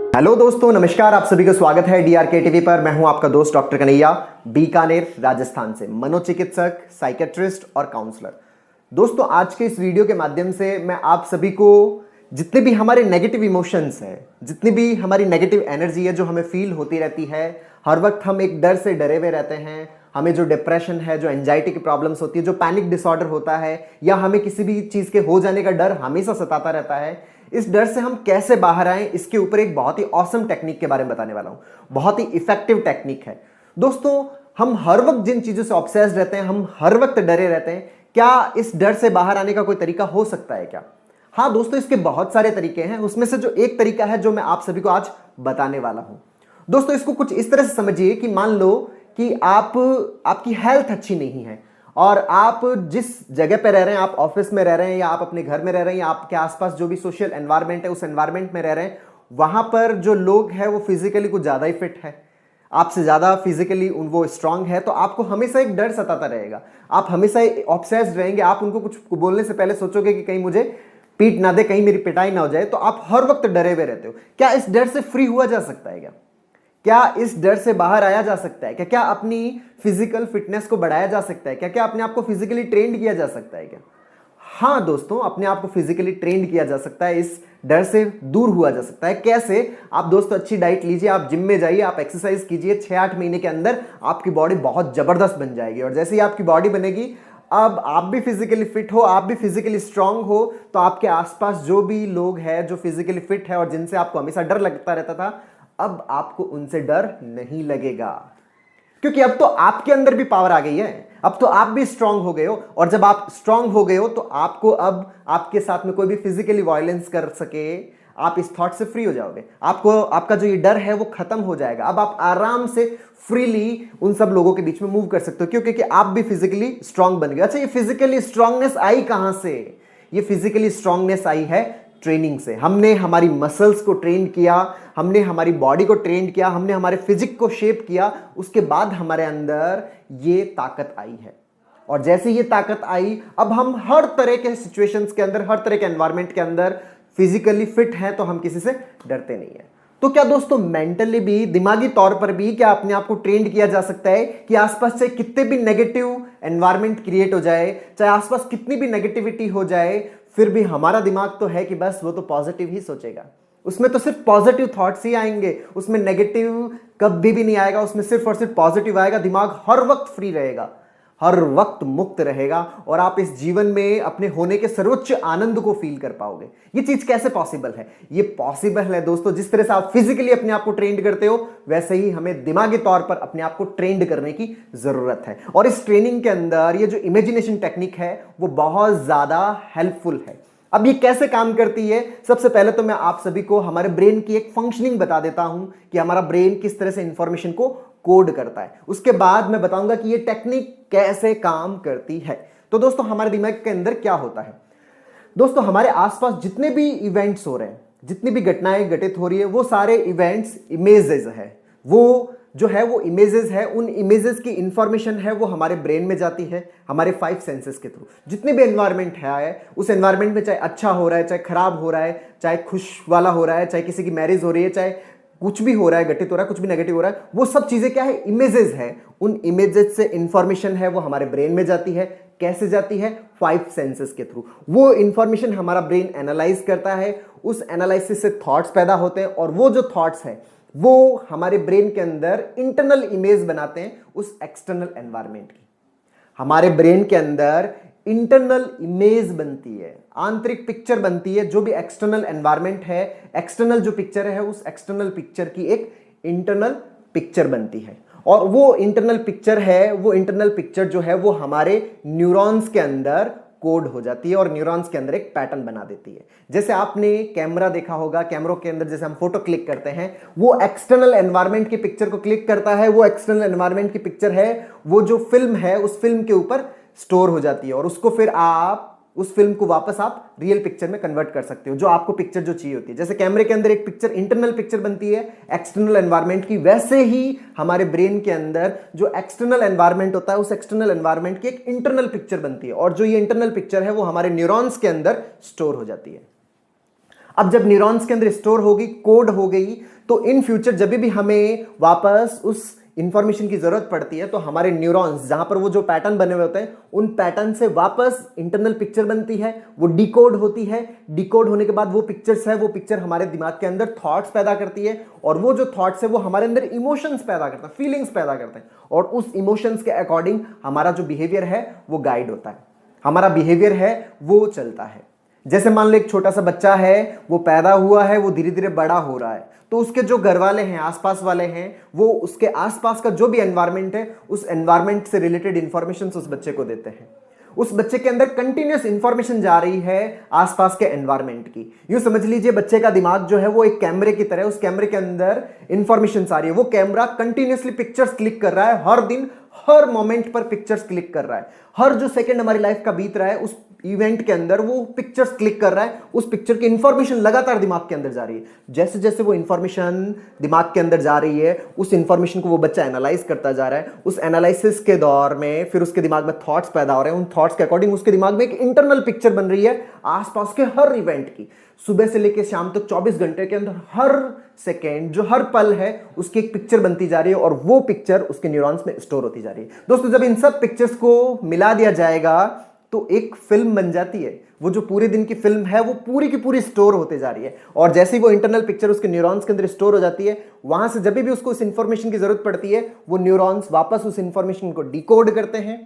Hello दोस्तों, नमस्कार। आप सभी का स्वागत है डीआरके टीवी पर। मैं हूं आपका दोस्त डॉक्टर कन्हैया, बीकानेर राजस्थान से, मनोचिकित्सक, साइकेट्रिस्ट और काउंसलर। दोस्तों, आज के इस वीडियो के माध्यम से मैं आप सभी को जितने भी हमारे नेगेटिव इमोशंस हैं, जितनी भी हमारी नेगेटिव एनर्जी है जो हमें फील होती रहती है, हर वक्त हम एक डर से डरे हुए रहते हैं, हमें जो डिप्रेशन है, जो एंजाइटी की प्रॉब्लम्स होती है, जो पैनिक डिसऑर्डर होता है, या हमें किसी भी चीज़ के हो जाने का डर हमेशा सताता रहता है, इस डर से हम कैसे बाहर आएं, इसके ऊपर एक बहुत ही ऑसम टेक्निक के बारे में बताने वाला हूं। बहुत ही इफेक्टिव टेक्निक है। दोस्तों, हम हर वक्त जिन चीज़ों से ऑब्सेस्ड रहते हैं, हम हर वक्त डरे रहते हैं, क्या इस डर से बाहर आने का कोई तरीका हो सकता है क्या? हाँ दोस्तों, इसके बहुत सारे तरीके हैं। उसमें से जो एक तरीका है जो मैं आप सभी को आज बताने वाला हूं। दोस्तों, इसको कुछ इस तरह से समझिए कि मान लो कि आपकी हेल्थ अच्छी नहीं है और आप जिस जगह पे रह रहे हैं, आप ऑफिस में रह रहे हैं या आप अपने घर में रह रहे हैं या आपके आसपास जो भी सोशल एनवायरनमेंट है उस एनवायरनमेंट में रह रहे हैं, वहां पर जो लोग हैं वो फिजिकली कुछ ज़्यादा ही फिट है, आपसे ज़्यादा फिजिकली वो स्ट्रांग है, तो आपको हमेशा एक डर सताता रहेगा। आप हमेशा ऑब्सेस्ड रहेंगे। आप उनको कुछ बोलने से पहले सोचोगे कि कहीं मुझे पीट ना दे, कहीं मेरी पिटाई ना हो जाए। तो आप हर वक्त डरे हुए रहते हो। क्या इस डर से फ्री हुआ जा सकता है क्या इस डर से बाहर आया जा सकता है क्या अपनी फिजिकल फिटनेस को बढ़ाया जा सकता है क्या अपने आप को फिजिकली ट्रेंड किया जा सकता है क्या? हाँ दोस्तों, अपने आप को फिजिकली ट्रेंड किया जा सकता है। इस डर से दूर हुआ जा सकता है। कैसे? आप दोस्तों अच्छी डाइट लीजिए, आप जिम में जाइए, आप एक्सरसाइज कीजिए। 6-8 महीने के अंदर आपकी बॉडी बहुत जबरदस्त बन जाएगी। और जैसे ही आपकी बॉडी बनेगी, अब आप भी फिजिकली फिट हो, आप भी फिजिकली स्ट्रांग हो, तो आपके आसपास जो भी लोग हैं जो फिजिकली फिट है और जिनसे आपको हमेशा डर लगता रहता था, अब आपको उनसे डर नहीं लगेगा, क्योंकि अब तो आपके अंदर भी पावर आ गई है। अब तो आप भी स्ट्रांग हो गए हो, और जब आप स्ट्रांग हो गए हो तो आपको अब आपके साथ में कोई भी फिजिकली वायलेंस कर सके, आप इस थॉट से फ्री हो जाओगे। आपका जो ये डर है वो खत्म हो जाएगा। अब आप आराम से फ्रीली उन सब लोगों के बीच में मूव कर सकते हो, क्योंकि आप भी फिजिकली स्ट्रांग बन गए। अच्छा, ये फिजिकली स्ट्रांगनेस आई कहां से? ये फिजिकली स्ट्रांगनेस आई है ट्रेनिंग से। हमने हमारी मसल्स को ट्रेन किया, हमने हमारी बॉडी को ट्रेन किया, हमने हमारे फिजिक को शेप किया, उसके बाद हमारे अंदर ये ताकत आई है। और जैसे ये ताकत आई, अब हम हर तरह के सिचुएशंस के अंदर, हर तरह के एनवायरनमेंट के अंदर फिजिकली फिट हैं, तो हम किसी से डरते नहीं है। तो क्या दोस्तों, मेंटली भी, दिमागी तौर पर भी क्या अपने आप को ट्रेंड किया जा सकता है कि आसपास चाहे कितने भी नेगेटिव एनवायरनमेंट क्रिएट हो जाए, चाहे आसपास कितनी भी नेगेटिविटी हो जाए, फिर भी हमारा दिमाग तो है कि बस वो तो पॉजिटिव ही सोचेगा, उसमें तो सिर्फ पॉजिटिव थॉट्स ही आएंगे, उसमें नेगेटिव कभी भी नहीं आएगा, उसमें सिर्फ और सिर्फ पॉजिटिव आएगा। दिमाग हर वक्त फ्री रहेगा, हर वक्त मुक्त रहेगा, और आप इस जीवन में अपने होने के सर्वोच्च आनंद को फील कर पाओगे। ये चीज कैसे पॉसिबल है? ये पॉसिबल है दोस्तों, जिस तरह से आप फिजिकली अपने आप को ट्रेंड करते हो, वैसे ही हमें दिमागी तौर पर अपने आप को ट्रेंड करने की जरूरत है। और इस ट्रेनिंग के अंदर ये जो इमेजिनेशन टेक्निक है वो बहुत ज्यादा हेल्पफुल है। अब ये कैसे काम करती है? सबसे पहले तो मैं आप सभी को हमारे ब्रेन की एक फंक्शनिंग बता देता हूं कि हमारा ब्रेन किस तरह से इंफॉर्मेशन को कोड करता है। उसके बाद मैं बताऊंगा कि ये टेक्निक कैसे काम करती है। तो दोस्तों, हमारे दिमाग के अंदर क्या होता है? दोस्तों, हमारे आसपास जितने भी इवेंट्स हो रहे हैं, जितनी भी घटनाएं घटित हो रही है, वो सारे इवेंट्स इमेजेस है। वो जो है वो इमेजेस है। उन इमेजेस की इंफॉर्मेशन है वो हमारे ब्रेन में जाती है, हमारे 5 सेंसेस के थ्रू। जितने भी एनवायरनमेंट है, उस एनवायरनमेंट में चाहे अच्छा हो रहा है, चाहे खराब हो रहा है, चाहे खुश वाला हो रहा है, चाहे किसी की मैरिज हो रही है, चाहे कुछ भी हो रहा है, घटित हो रहा है, कुछ भी नेगेटिव हो रहा है, वो सब चीजें क्या है? इमेजेस है। उन इमेजेस से इंफॉर्मेशन है वो हमारे ब्रेन में जाती है। कैसे जाती है? 5 सेंसेस के थ्रू। वो इंफॉर्मेशन हमारा ब्रेन एनालाइज करता है, उस एनालिसिस से थॉट्स पैदा होते हैं, और वो जो थॉट्स है वो हमारे ब्रेन के अंदर इंटरनल इमेज बनाते हैं उस एक्सटर्नल एनवायरनमेंट की। हमारे ब्रेन के अंदर इंटरनल इमेज बनती है, आंतरिक पिक्चर बनती है। जो भी एक्सटर्नल एनवायरनमेंट है, एक्सटर्नल जो पिक्चर है, उस एक्सटर्नल पिक्चर की एक इंटरनल पिक्चर बनती है। और वो इंटरनल पिक्चर है, वो इंटरनल पिक्चर जो है वो हमारे न्यूरॉन्स के अंदर कोड हो जाती है और न्यूरॉन्स के अंदर एक पैटर्न बना देती है। जैसे आपने कैमरा देखा होगा, कैमरों के अंदर जैसे हम फोटो क्लिक करते हैं, वो एक्सटर्नल एनवायरनमेंट की पिक्चर को क्लिक करता है। वो एक्सटर्नल एनवायरनमेंट की पिक्चर है, वो जो फिल्म है उस फिल्म के ऊपर स्टोर हो जाती है, और उसको फिर आप उस फिल्म को वापस आप रियल पिक्चर में कन्वर्ट कर सकते हो, जो आपको पिक्चर जो चाहिए होती है। जैसे कैमरे के अंदर एक पिक्चर इंटरनल पिक्चर बनती है एक्सटर्नल एनवायरनमेंट की, वैसे ही हमारे ब्रेन के अंदर जो एक्सटर्नल एनवायरनमेंट होता है उस एक्सटर्नल एनवायरनमेंट की एक इंटरनल पिक्चर बनती है, और जो ये इंटरनल पिक्चर है वो हमारे न्यूरॉन्स के अंदर स्टोर हो जाती है। अब जब न्यूरॉन्स के अंदर स्टोर होगी, कोड हो गई, तो इन फ्यूचर जब भी हमें वापस उस इंफॉर्मेशन की जरूरत पड़ती है तो हमारे न्यूरॉन्स जहां पर वो जो पैटर्न बने हुए होते हैं उन पैटर्न से वापस इंटरनल पिक्चर बनती है, वो डिकोड होती है। डिकोड होने के बाद वो पिक्चर्स है, वो पिक्चर हमारे दिमाग के अंदर थॉट्स पैदा करती है, और वो जो थॉट्स है वो हमारे अंदर इमोशंस पैदा करता है, फीलिंग्स पैदा करते हैं, और उस इमोशंस के अकॉर्डिंग हमारा जो बिहेवियर है वो गाइड होता है, हमारा बिहेवियर है वो चलता है। जैसे मान लो एक छोटा सा बच्चा है, वो पैदा हुआ है, वो धीरे धीरे बड़ा हो रहा है, तो उसके जो घर वाले हैं, आसपास वाले हैं, वो उसके आसपास का जो भी एनवायरनमेंट है उस एनवायरनमेंट से रिलेटेड इंफॉर्मेशन उस बच्चे को देते हैं। उस बच्चे के अंदर कंटिन्यूअस इंफॉर्मेशन जा रही है आसपास के एनवायरनमेंट की। यूं समझ लीजिए बच्चे का दिमाग जो है वो एक कैमरे की तरह, उस कैमरे के अंदर इंफॉर्मेशन आ रही है, वो कैमरा कंटिन्यूअसली पिक्चर्स क्लिक कर रहा है, हर दिन हर मोमेंट पर पिक्चर्स क्लिक कर रहा है, हर जो सेकंड हमारी लाइफ का बीत रहा है उस इवेंट के अंदर वो पिक्चर्स क्लिक कर रहा है, उस पिक्चर की इंफॉर्मेशन लगातार दिमाग के अंदर जा रही है। जैसे जैसे वो इंफॉर्मेशन दिमाग के अंदर जा रही है उस इंफॉर्मेशन को वो बच्चा एनालाइज करता जा रहा है। उस एनालिसिस के दौर में फिर उसके दिमाग में थॉट्स पैदा हो रहे हैं, उन थॉट्स के अकॉर्डिंग उसके दिमाग में एक इंटरनल पिक्चर बन रही है आसपास के हर इवेंट की। सुबह से लेकर शाम तक 24 घंटे के अंदर हर सेकेंड, जो हर पल है, उसकी एक पिक्चर बनती जा रही है, और वो पिक्चर उसके न्यूरॉन्स में स्टोर होती जा रही है। दोस्तों जब इन सब पिक्चर्स को मिला दिया जाएगा तो एक फिल्म बन जाती है। वो जो पूरे दिन की फिल्म है वो पूरी की पूरी स्टोर होते जा रही है, और जैसे ही वो इंटरनल पिक्चर उसके न्यूरॉन्स के अंदर स्टोर हो जाती है, वहां से जब भी उसको उस इंफॉर्मेशन की जरूरत पड़ती है वो न्यूरॉन्स वापस उस इंफॉर्मेशन को डिकोड करते हैं,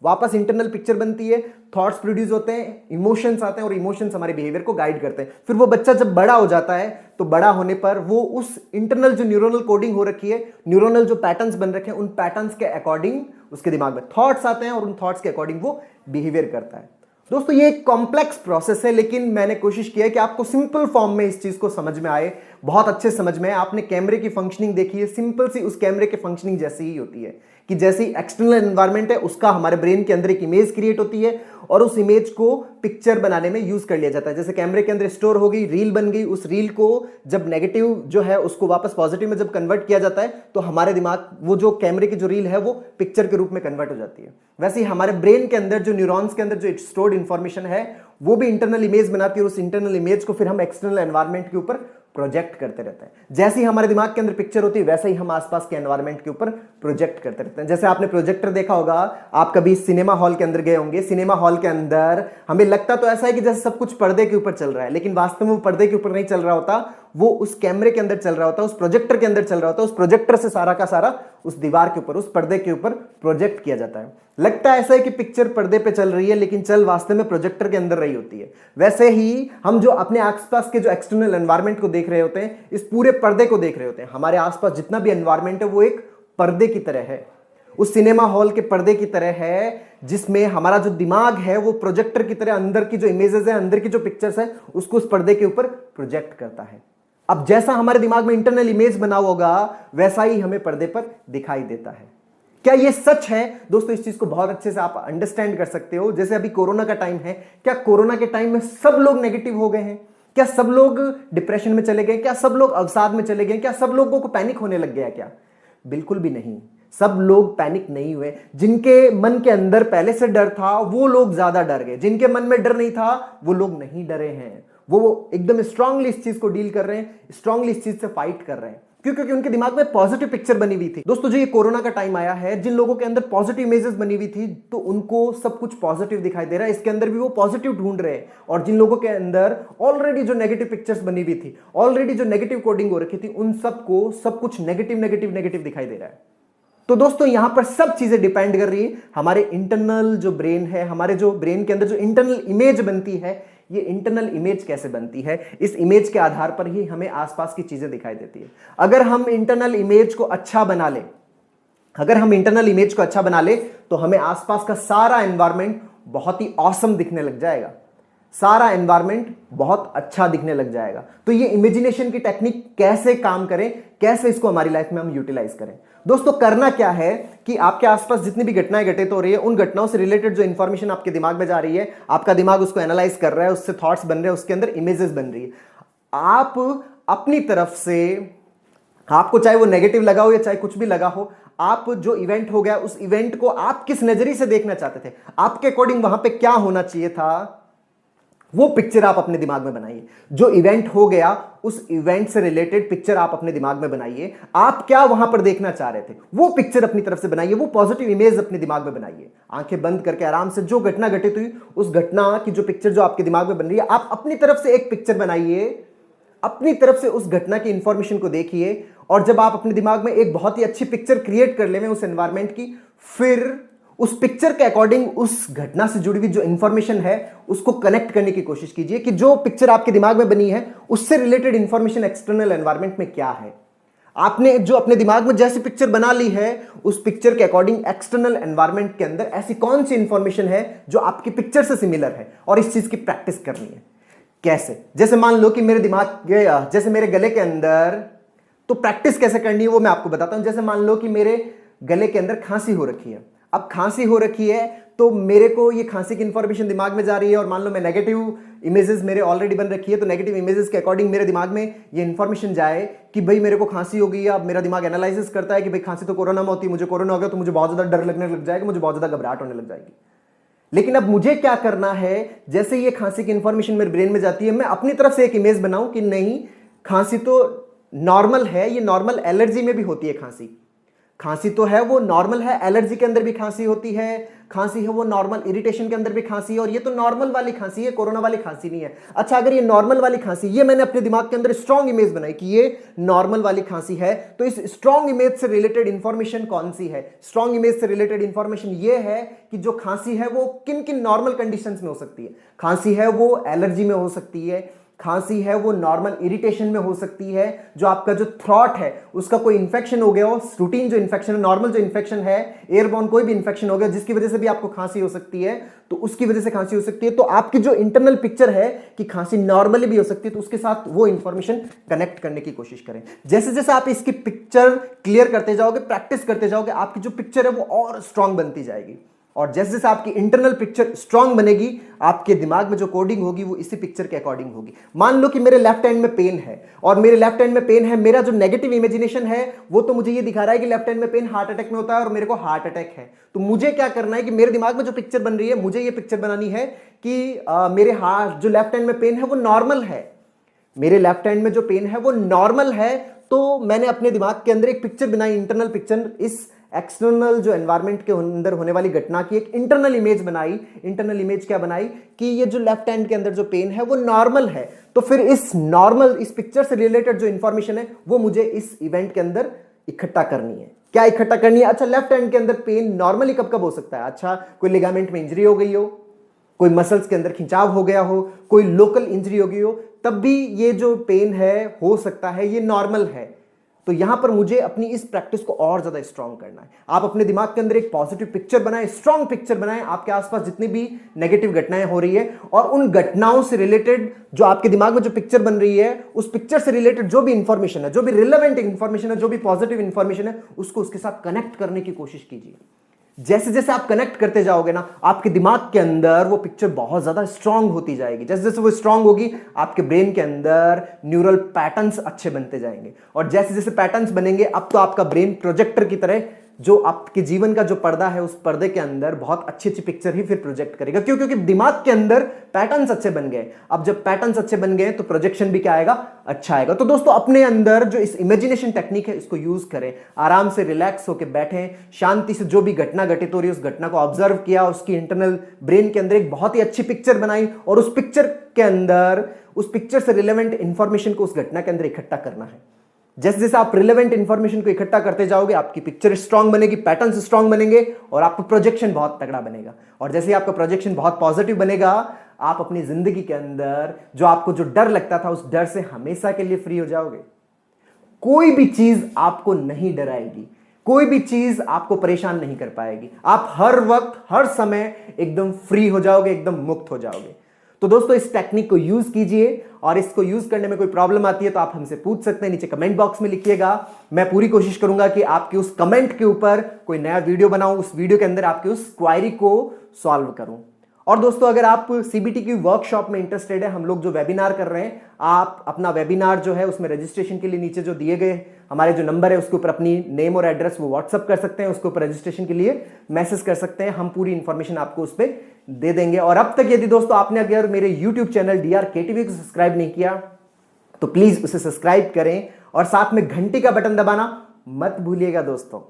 वापस इंटरनल पिक्चर बनती है, थॉट्स प्रोड्यूस होते हैं, इमोशंस आते हैं, और इमोशंस हमारे बिहेवियर को गाइड करते हैं। फिर वो बच्चा जब बड़ा हो जाता है तो बड़ा होने पर वो उस इंटरनल जो न्यूरोनल कोडिंग हो रखी है, न्यूरोनल जो पैटर्न्स बन रखे हैं, उन पैटर्न्स के अकॉर्डिंग उसके दिमाग में थॉट्स आते हैं, और उन थॉट्स के अकॉर्डिंग वो बिहेवियर करता है। दोस्तों ये एक कॉम्प्लेक्स प्रोसेस है, लेकिन मैंने कोशिश की है कि आपको सिंपल फॉर्म में इस चीज को समझ में आए, बहुत अच्छे समझ में आए। आपने कैमरे की फंक्शनिंग देखी है, सिंपल सी उस कैमरे की फंक्शनिंग जैसी ही होती है कि जैसी एक्सटर्नल एनवायरनमेंट है उसका हमारे ब्रेन के अंदर एक इमेज क्रिएट होती है, और उस इमेज को पिक्चर बनाने में यूज कर लिया जाता है। जैसे कैमरे के अंदर स्टोर हो गई, रील बन गई, उस रील को जब नेगेटिव जो है उसको वापस पॉजिटिव में जब कन्वर्ट किया जाता है तो हमारे दिमाग, वो जो कैमरे की जो रील है वो पिक्चर के रूप में कन्वर्ट हो जाती है। वैसे ही हमारे ब्रेन के अंदर जो न्यूरॉन्स के अंदर जो स्टोर्ड इंफॉर्मेशन है वो भी इंटरनल इमेज बनाती है, और उस इंटरनल इमेज को फिर हम एक्सटर्नल एनवायरनमेंट के ऊपर प्रोजेक्ट करते रहते हैं। जैसे ही हमारे दिमाग के अंदर पिक्चर होती है वैसे ही हम आसपास के एनवायरनमेंट के ऊपर प्रोजेक्ट करते रहते हैं। जैसे आपने प्रोजेक्टर देखा होगा, आप कभी सिनेमा हॉल के अंदर गए होंगे, सिनेमा हॉल के अंदर हमें लगता तो ऐसा है कि जैसे सब कुछ पर्दे के ऊपर चल रहा है, लेकिन वास्तव में वो पर्दे के ऊपर नहीं चल रहा होता, वो उस कैमरे के अंदर चल रहा होता है, उस प्रोजेक्टर के अंदर चल रहा होता है। उस प्रोजेक्टर से सारा का सारा उस दीवार के ऊपर, उस पर्दे के ऊपर प्रोजेक्ट किया जाता है। लगता है ऐसा है कि पिक्चर पर्दे पे चल रही है, लेकिन चल वास्तव में प्रोजेक्टर के अंदर रही होती है। वैसे ही हम जो अपने आसपास के जो एक्सटर्नल एनवायरनमेंट को देख रहे होते हैं, इस पूरे पर्दे को देख रहे होते हैं। हमारे आसपास जितना भी एनवायरनमेंट है वो एक पर्दे की तरह है, उस सिनेमा हॉल के पर्दे की तरह है, जिसमें हमारा जो दिमाग है वो प्रोजेक्टर की तरह अंदर की जो इमेजेस है, अंदर की जो पिक्चर्स है, उसको उस पर्दे के ऊपर प्रोजेक्ट करता है। अब जैसा हमारे दिमाग में इंटरनल इमेज बना होगा वैसा ही हमें पर्दे पर दिखाई देता है। क्या ये सच है? दोस्तों इस चीज को बहुत अच्छे से आप अंडरस्टैंड कर सकते हो। जैसे अभी कोरोना का टाइम है, क्या कोरोना के टाइम में सब लोग नेगेटिव हो गए हैं? क्या सब लोग डिप्रेशन में चले गए? क्या सब लोग अवसाद में चले गए? क्या सब लोगों को पैनिक होने लग गया? क्या बिल्कुल भी नहीं, सब लोग पैनिक नहीं हुए। जिनके मन के अंदर पहले से डर था वो लोग ज्यादा डर गए, जिनके मन में डर नहीं था वो लोग नहीं डरे हैं। वो एकदम स्ट्रांगली इस चीज को डील कर रहे हैं, स्ट्रांगली इस चीज से फाइट कर रहे हैं। क्यों? क्योंकि उनके दिमाग में पॉजिटिव पिक्चर बनी हुई थी। दोस्तों जो ये कोरोना का टाइम आया है, जिन लोगों के अंदर पॉजिटिव इमेजेस बनी हुई थी तो उनको सब कुछ पॉजिटिव दिखाई दे रहा है, इसके अंदर भी वो पॉजिटिव ढूंढ रहे हैं। और जिन लोगों के अंदर ऑलरेडी जो नेगेटिव पिक्चर्स बनी हुई थी, ऑलरेडी जो नेगेटिव कोडिंग हो रखी थी, उन सबको सब कुछ नेगेटिव नेगेटिव नेगेटिव दिखाई दे रहा है। तो दोस्तों यहां पर सब चीजें डिपेंड कर रही है हमारे इंटरनल जो ब्रेन है, हमारे जो ब्रेन के अंदर जो इंटरनल इमेज बनती है, ये इंटरनल इमेज कैसे बनती है, इस इमेज के आधार पर ही हमें आसपास की चीजें दिखाई देती है। अगर हम इंटरनल इमेज को अच्छा बना ले, अगर हम इंटरनल इमेज को अच्छा बना ले तो हमें आसपास का सारा एनवायरनमेंट बहुत ही ऑसम दिखने लग जाएगा। सारा एनवायरमेंट बहुत अच्छा दिखने लग जाएगा। तो ये इमेजिनेशन की टेक्निक कैसे काम करें, कैसे इसको हमारी लाइफ में हम यूटिलाइज करें। दोस्तों करना क्या है कि आपके आसपास जितनी भी घटनाएं घटित हो रही है, उन घटनाओं से रिलेटेड जो इंफॉर्मेशन आपके दिमाग में जा रही है, आपका दिमाग उसको एनालाइज कर रहा है, उससे थॉट्स बन रहे हैं, उसके अंदर इमेजेस बन रही है। आप अपनी तरफ से, आपको चाहे वो नेगेटिव लगा हो या चाहे कुछ भी लगा हो, आप जो इवेंट हो गया उस इवेंट को आप किस नजरिए से देखना चाहते थे, आपके अकॉर्डिंग वहां पे क्या होना चाहिए था, वो पिक्चर आप अपने दिमाग में बनाइए। जो इवेंट हो गया उस इवेंट से रिलेटेड पिक्चर आप अपने दिमाग में बनाइए। आप क्या वहां पर देखना चाह रहे थे वो पिक्चर अपनी तरफ से बनाइए, वो पॉजिटिव इमेज अपने दिमाग में बनाइए। आंखें बंद करके आराम से जो घटना घटित हुई उस घटना की जो पिक्चर जो आपके दिमाग में बन रही है, आप अपनी तरफ से एक पिक्चर बनाइए, अपनी तरफ से उस घटना की इंफॉर्मेशन को देखिए। और जब आप अपने दिमाग में एक बहुत ही अच्छी पिक्चर क्रिएट कर ले उस एनवायरमेंट की, फिर उस पिक्चर के अकॉर्डिंग उस घटना से जुड़ी हुई जो इंफॉर्मेशन है उसको कनेक्ट करने की कोशिश कीजिए कि जो पिक्चर आपके दिमाग में बनी है उससे रिलेटेड इंफॉर्मेशन एक्सटर्नल एनवायरमेंट में क्या है। आपने जो अपने दिमाग में जैसी पिक्चर बना ली है, उस पिक्चर के अकॉर्डिंग एक्सटर्नल एनवायरमेंट के अंदर ऐसी कौन सी इंफॉर्मेशन है जो आपकी पिक्चर से सिमिलर है, और इस चीज की प्रैक्टिस करनी है। कैसे? जैसे मान लो कि मेरे दिमाग जैसे मेरे गले के अंदर, तो प्रैक्टिस कैसे करनी है वो मैं आपको बताता हूं। जैसे मान लो कि मेरे गले के अंदर खांसी हो रखी है। अब खांसी हो रखी है तो मेरे को ये खांसी की इंफॉर्मेशन दिमाग में जा रही है, और मान लो मैं नेगेटिव इमेजेस मेरे ऑलरेडी बन रखी है, तो नेगेटिव इमेजेस के अकॉर्डिंग मेरे दिमाग में ये इंफॉर्मेशन जाए कि भाई मेरे को खांसी हो गई है। अब मेरा दिमाग एनालिसिस करता है कि भाई खांसी तो कोरोना में होती है, मुझे कोरोना हो गया तो मुझे बहुत ज्यादा डर लगने लग जाएगा, मुझे बहुत ज्यादा घबराहट होने लग जाएगी। लेकिन अब मुझे क्या करना है, जैसे ये खांसी की इंफॉर्मेशन मेरे ब्रेन में जाती है, मैं अपनी तरफ से एक इमेज बनाऊं कि नहीं, खांसी तो नॉर्मल है, ये नॉर्मल एलर्जी में भी होती है खांसी। खांसी तो है वो नॉर्मल है, एलर्जी के अंदर भी खांसी होती है, खांसी है वो नॉर्मल, इरिटेशन के अंदर भी खांसी है, और ये तो नॉर्मल वाली खांसी है, कोरोना वाली खांसी नहीं है। अच्छा, अगर ये नॉर्मल वाली खांसी, ये मैंने अपने दिमाग के अंदर स्ट्रॉन्ग इमेज बनाई कि ये नॉर्मल वाली खांसी है, तो इस स्ट्रॉन्ग इमेज से रिलेटेड इंफॉर्मेशन कौन सी है? स्ट्रॉन्ग इमेज से रिलेटेड इंफॉर्मेशन ये है कि जो खांसी है वो किन किन नॉर्मल कंडीशंस में हो सकती है। खांसी है वो एलर्जी में हो सकती है, खांसी है वो नॉर्मल इरिटेशन में हो सकती है, जो आपका जो थ्रोट है उसका कोई इंफेक्शन हो गया हो, रूटीन जो इंफेक्शन है, नॉर्मल जो इंफेक्शन है, एयरबॉर्न कोई भी इंफेक्शन हो गया जिसकी वजह से भी आपको खांसी हो सकती है, तो उसकी वजह से खांसी हो सकती है। तो आपकी जो इंटरनल पिक्चर है कि खांसी नॉर्मली भी हो सकती है, तो उसके साथ वो इंफॉर्मेशन कनेक्ट करने की कोशिश करें। जैसे जैसे आप इसकी पिक्चर क्लियर करते जाओगे, प्रैक्टिस करते जाओगे, आपकी जो पिक्चर है वो और स्ट्रांग बनती जाएगी। और जैसे जैसे आपकी इंटरनल पिक्चर स्ट्रांग बनेगी, आपके दिमाग में जो कोडिंग होगी वो इसी पिक्चर के अकॉर्डिंग होगी। मान लो कि मेरे लेफ्ट हैंड में पेन है, और मेरे लेफ्ट हैंड में पेन है, मेरा जो नेगेटिव इमेजिनेशन है वो तो मुझे ये दिखा रहा है कि लेफ्ट हैंड में पेन हार्ट अटैक में होता है और मेरे को हार्ट अटैक है। तो मुझे क्या करना है कि मेरे दिमाग में जो पिक्चर बन रही है, मुझे ये पिक्चर बनानी है कि मेरे हार्ट जो लेफ्ट हैंड में पेन है वो नॉर्मल है, मेरे लेफ्ट हैंड में जो पेन है वो नॉर्मल है। तो मैंने अपने दिमाग के अंदर एक पिक्चर बनाई, इंटरनल पिक्चर, इस एक्सटर्नल जो एनवायरनमेंट के अंदर होने वाली घटना की एक इंटरनल इमेज बनाई। इंटरनल इमेज क्या बनाई कि ये जो लेफ्ट हैंड के अंदर जो पेन है वो नॉर्मल है। तो फिर इस नॉर्मल, इस पिक्चर से रिलेटेड जो इंफॉर्मेशन है वो मुझे इस इवेंट के अंदर इकट्ठा करनी है। क्या इकट्ठा करनी है? अच्छा, लेफ्ट हैंड के अंदर पेन नॉर्मली कब कब हो सकता है? अच्छा, कोई लिगामेंट में इंजरी हो गई हो, कोई मसल्स के अंदर खिंचाव हो गया हो, कोई लोकल इंजरी हो गई हो, तब भी ये जो पेन है हो सकता है ये नॉर्मल है। तो यहां पर मुझे अपनी इस प्रैक्टिस को और ज्यादा स्ट्रांग करना है। आप अपने दिमाग के अंदर एक पॉजिटिव पिक्चर बनाएं, स्ट्रांग पिक्चर बनाएं, आपके आसपास जितनी भी नेगेटिव घटनाएं हो रही है और उन घटनाओं से रिलेटेड जो आपके दिमाग में जो पिक्चर बन रही है, उस पिक्चर से रिलेटेड जो भी इंफॉर्मेशन है, जो भी रिलेवेंट इंफॉर्मेशन है, जो भी पॉजिटिव इंफॉर्मेशन है, उसको उसके साथ कनेक्ट करने की कोशिश कीजिए। जैसे जैसे आप कनेक्ट करते जाओगे ना, आपके दिमाग के अंदर वो पिक्चर बहुत ज्यादा स्ट्रांग होती जाएगी। जैसे जैसे वो स्ट्रांग होगी, आपके ब्रेन के अंदर न्यूरल पैटर्न्स अच्छे बनते जाएंगे, और जैसे जैसे पैटर्न्स बनेंगे, अब तो आपका ब्रेन प्रोजेक्टर की तरह जो आपके जीवन का जो पर्दा है, उस पर्दे के अंदर बहुत अच्छी अच्छी पिक्चर ही फिर प्रोजेक्ट करेगा। क्यों? क्योंकि दिमाग के अंदर पैटर्न्स अच्छे बन गए। अब जब पैटर्न्स अच्छे बन गए तो प्रोजेक्शन भी क्या आएगा? अच्छा आएगा। तो दोस्तों, अपने अंदर जो इस इमेजिनेशन टेक्निक है इसको यूज करें, आराम से रिलैक्स होकर बैठें, शांति से जो भी घटना घटित हो रही है उस घटना को ऑब्जर्व किया, उसकी इंटरनल ब्रेन के अंदर एक बहुत ही अच्छी पिक्चर बनाई, और उस पिक्चर के अंदर, उस पिक्चर से रिलेवेंट इंफॉर्मेशन को उस घटना के अंदर इकट्ठा करना है। जैसे जैसे आप रिलेवेंट इंफॉर्मेशन को इकट्ठा करते जाओगे, आपकी पिक्चर स्ट्रांग बनेगी, पैटर्न्स स्ट्रांग बनेंगे, और आपका प्रोजेक्शन बहुत तगड़ा बनेगा। और जैसे आपका प्रोजेक्शन बहुत पॉजिटिव बनेगा, आप अपनी जिंदगी के अंदर जो आपको जो डर लगता था, उस डर से हमेशा के लिए फ्री हो जाओगे। कोई भी चीज आपको नहीं डराएगी, कोई भी चीज आपको परेशान नहीं कर पाएगी। आप हर वक्त, हर समय एकदम फ्री हो जाओगे, एकदम मुक्त हो जाओगे। तो दोस्तों इस टेक्निक को यूज कीजिए, और इसको यूज करने में कोई प्रॉब्लम आती है तो आप हमसे पूछ सकते हैं, नीचे कमेंट बॉक्स में लिखिएगा। मैं पूरी कोशिश करूंगा कि आपके उस कमेंट के ऊपर कोई नया वीडियो बनाऊं, उस वीडियो के अंदर आपके उस क्वायरी को सॉल्व करूं। और दोस्तों अगर आप सीबीटी की वर्कशॉप में इंटरेस्टेड है, हम लोग जो वेबिनार कर रहे हैं, आप अपना वेबिनार जो है उसमें रजिस्ट्रेशन के लिए नीचे जो दिए गए हमारे जो नंबर है उसके ऊपर अपनी नेम और एड्रेस वो व्हाट्सअप कर सकते हैं, उसके ऊपर रजिस्ट्रेशन के लिए मैसेज कर सकते हैं, हम पूरी इंफॉर्मेशन आपको उस पर दे देंगे। और अब तक यदि दोस्तों आपने अगर मेरे यूट्यूब चैनल DRKTV को सब्सक्राइब नहीं किया तो प्लीज उसे सब्सक्राइब करें, और साथ में घंटी का बटन दबाना मत भूलिएगा दोस्तों।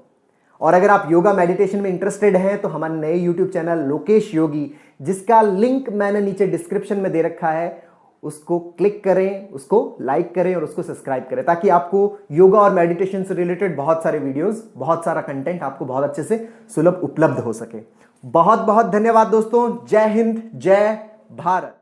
और अगर आप योगा मेडिटेशन में इंटरेस्टेड हैं तो हमारे नए यूट्यूब चैनल लोकेश योगी, जिसका लिंक मैंने नीचे डिस्क्रिप्शन में दे रखा है, उसको क्लिक करें, उसको लाइक करें और उसको सब्सक्राइब करें, ताकि आपको योगा और मेडिटेशन से रिलेटेड बहुत सारे वीडियोस, बहुत सारा कंटेंट आपको बहुत अच्छे से सुलभ उपलब्ध हो सके। बहुत बहुत धन्यवाद दोस्तों। जय हिंद, जय भारत।